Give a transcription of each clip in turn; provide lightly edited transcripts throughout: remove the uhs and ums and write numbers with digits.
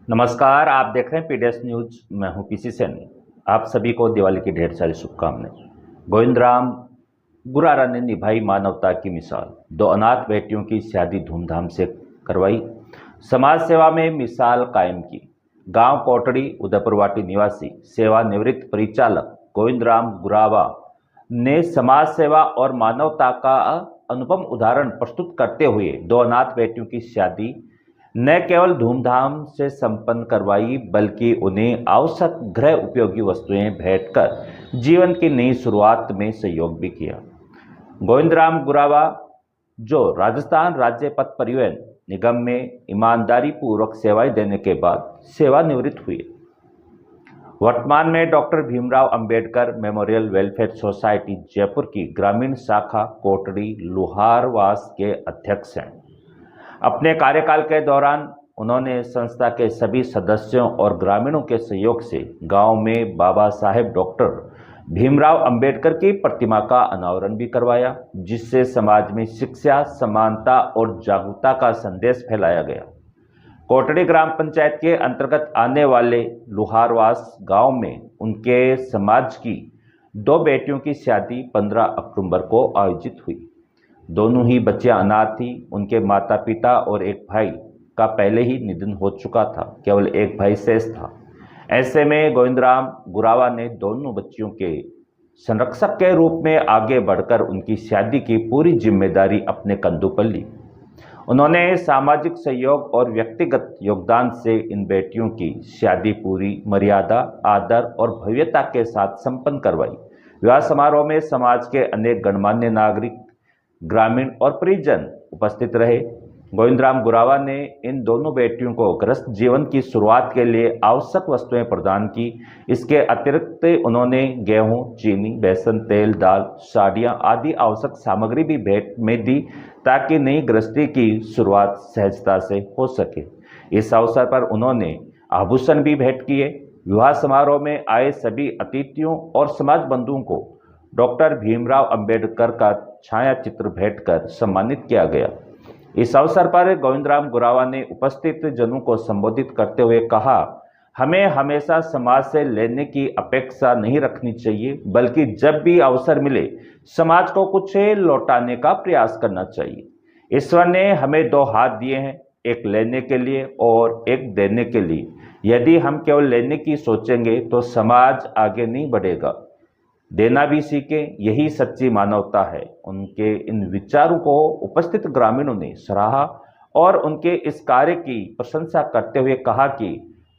नमस्कार, आप देख रहे हैं पीडीएस न्यूज। मैं हूं पीसी सेन। आप सभी को दिवाली की ढेर सारी शुभकामनाएं। गोविंदराम गुरारा ने निभाई मानवता की मिसाल। 2 अनाथ बेटियों की शादी धूमधाम से करवाई। समाज सेवा में मिसाल कायम की। गांव कोटड़ी उदयपुरवाटी निवासी सेवानिवृत्त परिचालक गोविंदराम गुरावा ने समाज सेवा और मानवता का अनुपम उदाहरण प्रस्तुत करते हुए 2 अनाथ बेटियों की शादी न केवल धूमधाम से संपन्न करवाई, बल्कि उन्हें आवश्यक गृह उपयोगी वस्तुएं भेंट कर जीवन की नई शुरुआत में सहयोग भी किया। गोविंदराम गुरावा, जो राजस्थान राज्य पथ परिवहन निगम में ईमानदारी पूर्वक सेवाएं देने के बाद सेवानिवृत्त हुए, वर्तमान में doctor Bhimrao Ambedkar memorial welfare society Jaipur की ग्रामीण शाखा कोटड़ी लोहारवास के अध्यक्ष हैं। अपने कार्यकाल के दौरान उन्होंने संस्था के सभी सदस्यों और ग्रामीणों के सहयोग से गांव में बाबा साहेब डॉक्टर भीमराव अंबेडकर की प्रतिमा का अनावरण भी करवाया, जिससे समाज में शिक्षा, समानता और जागरूकता का संदेश फैलाया गया। कोटड़ी ग्राम पंचायत के अंतर्गत आने वाले लोहारवास गांव में उनके समाज की 2 बेटियों की शादी 15 अक्टूबर को आयोजित हुई। दोनों ही बच्चियां अनाथ थी। उनके माता पिता और एक भाई का पहले ही निधन हो चुका था, केवल एक भाई शेष था। ऐसे में गोविंदराम गुरावा ने दोनों बच्चियों के संरक्षक के रूप में आगे बढ़कर उनकी शादी की पूरी जिम्मेदारी अपने कंधों पर ली। उन्होंने सामाजिक सहयोग और व्यक्तिगत योगदान से इन बेटियों की शादी पूरी मर्यादा, आदर और भव्यता के साथ संपन्न करवाई। विवाह समारोह में समाज के अनेक गणमान्य नागरिक, ग्रामीण और परिजन उपस्थित रहे। गोविंदराम गुरावा ने इन दोनों बेटियों को गृहस्थ जीवन की शुरुआत के लिए आवश्यक वस्तुएं प्रदान की। इसके अतिरिक्त उन्होंने गेहूं, चीनी, बेसन, तेल, दाल, साड़ियां आदि आवश्यक सामग्री भी भेंट में दी, ताकि नई गृहस्थी की शुरुआत सहजता से हो सके। इस अवसर पर उन्होंने आभूषण भी भेंट किए। विवाह समारोह में आए सभी अतिथियों और समाज बंधुओं को डॉक्टर भीमराव अंबेडकर का छाया चित्र भेंट कर सम्मानित किया गया। इस अवसर पर गोविंदराम गुरावा ने उपस्थित जनों को संबोधित करते हुए कहा, हमें हमेशा समाज से लेने की अपेक्षा नहीं रखनी चाहिए, बल्कि जब भी अवसर मिले समाज को कुछ लौटाने का प्रयास करना चाहिए। ईश्वर ने हमें 2 हाथ दिए हैं, एक लेने के लिए और एक देने के लिए। यदि हम केवल लेने की सोचेंगे तो समाज आगे नहीं बढ़ेगा। देना भी सीखे, यही सच्ची मानवता है। उनके इन विचारों को उपस्थित ग्रामीणों ने सराहा और उनके इस कार्य की प्रशंसा करते हुए कहा कि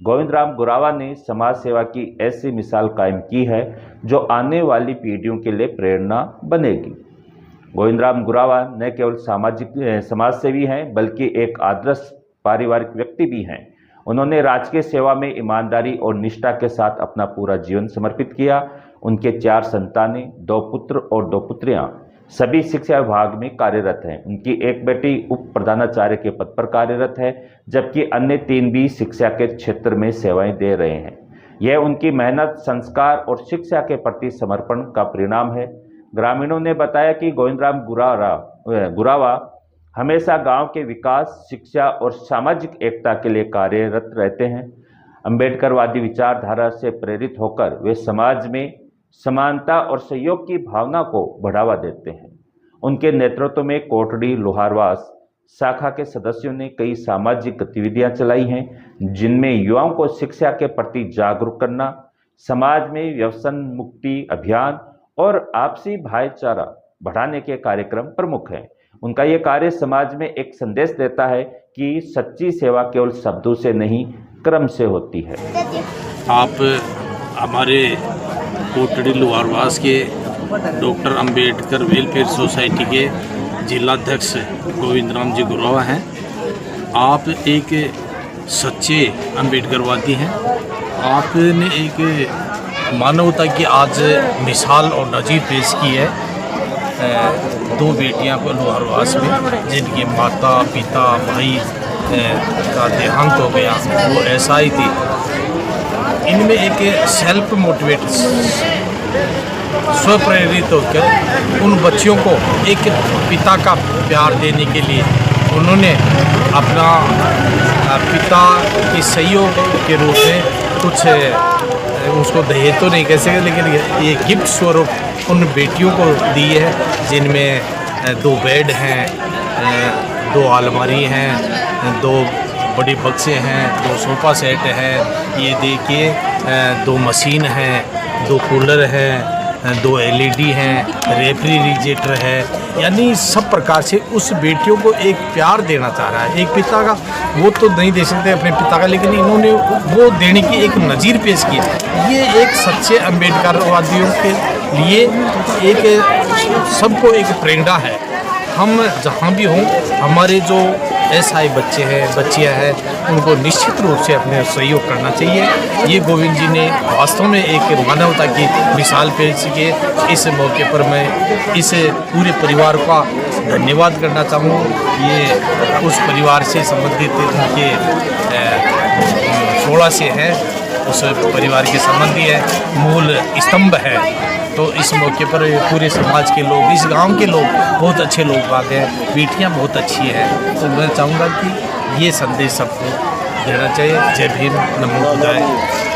गोविंदराम गुरावा ने समाज सेवा की ऐसी मिसाल कायम की है जो आने वाली पीढ़ियों के लिए प्रेरणा बनेगी। गोविंदराम गुरावा न केवल समाज सेवी हैं, बल्कि एक आदर्श पारिवारिक व्यक्ति भी हैं। उन्होंने राजकीय सेवा में ईमानदारी और निष्ठा के साथ अपना पूरा जीवन समर्पित किया। उनके 4 संतानें, 2 पुत्र और 2 पुत्रियां सभी शिक्षा विभाग में कार्यरत हैं। उनकी एक बेटी उप प्रधानाचार्य के पद पर कार्यरत है, जबकि अन्य 3 भी शिक्षा के क्षेत्र में सेवाएं दे रहे हैं। यह उनकी मेहनत, संस्कार और शिक्षा के प्रति समर्पण का परिणाम है। ग्रामीणों ने बताया कि गोविंदराम गुरावा हमेशा गांव के विकास, शिक्षा और सामाजिक एकता के लिए कार्यरत रहते हैं। अंबेडकरवादी विचारधारा से प्रेरित होकर वे समाज में समानता और सहयोग की भावना को बढ़ावा देते हैं। उनके नेतृत्व में कोटड़ी लोहारवास शाखा के सदस्यों ने कई सामाजिक गतिविधियां चलाई हैं, जिनमें युवाओं को शिक्षा के प्रति जागरूक करना, समाज में व्यसन मुक्ति अभियान और आपसी भाईचारा बढ़ाने के कार्यक्रम प्रमुख हैं। उनका ये कार्य समाज में एक संदेश देता है कि सच्ची सेवा केवल शब्दों से नहीं, क्रम से होती है। आप हमारे कोटड़ी लोहारवास के डॉक्टर अंबेडकर वेलफेयर सोसाइटी के जिलाध्यक्ष गोविंदराम जी गुरावा हैं। आप एक सच्चे अंबेडकरवादी हैं। आपने एक मानवता की आज मिसाल और नज़ीर पेश की है। 2 बेटियां को लोहारवास में, जिनकी माता पिता भाई का देहांत हो गया, वो ऐसा ही थी। इनमें एक सेल्फ मोटिवेट, स्वप्रेरित होकर उन बच्चियों को एक पिता का प्यार देने के लिए उन्होंने अपना पिता के सहयोग के रूप में कुछ उसको दहेज तो नहीं कह सकते, लेकिन ये गिफ्ट स्वरूप उन बेटियों को दी है, जिनमें 2 बेड हैं, 2 अलमारी हैं, 2 बड़ी बक्से हैं, 2 सोफ़ा सेट है, ये देखिए 2 मशीन हैं, 2 कूलर हैं, 2 LED हैं, रेफ्रिजरेटर है। यानी सब प्रकार से उस बेटियों को एक प्यार देना चाह रहा है। एक पिता का वो तो नहीं दे सकते अपने पिता का, लेकिन इन्होंने वो देने की एक नज़ीर पेश की। ये एक सच्चे अम्बेडकरवादियों के लिए एक सबको एक प्रेरणा है। हम जहाँ भी हों, हमारे जो SI बच्चे हैं, बच्चियाँ हैं, उनको निश्चित रूप से अपने सहयोग करना चाहिए। ये गोविंद जी ने वास्तव में एक मानवता की मिसाल पेश की है। इस मौके पर मैं इस पूरे परिवार का धन्यवाद करना चाहूँ। ये उस परिवार से संबंधित उनके 16 से हैं, उस परिवार के संबंधी है, मूल स्तंभ है। तो इस मौके पर पूरे समाज के लोग, इस गांव के लोग बहुत अच्छे लोग आते हैं, बेटियां बहुत अच्छी हैं। तो मैं चाहूँगा कि ये संदेश सबको देना चाहिए। जय भीम, नमो बुद्धाय।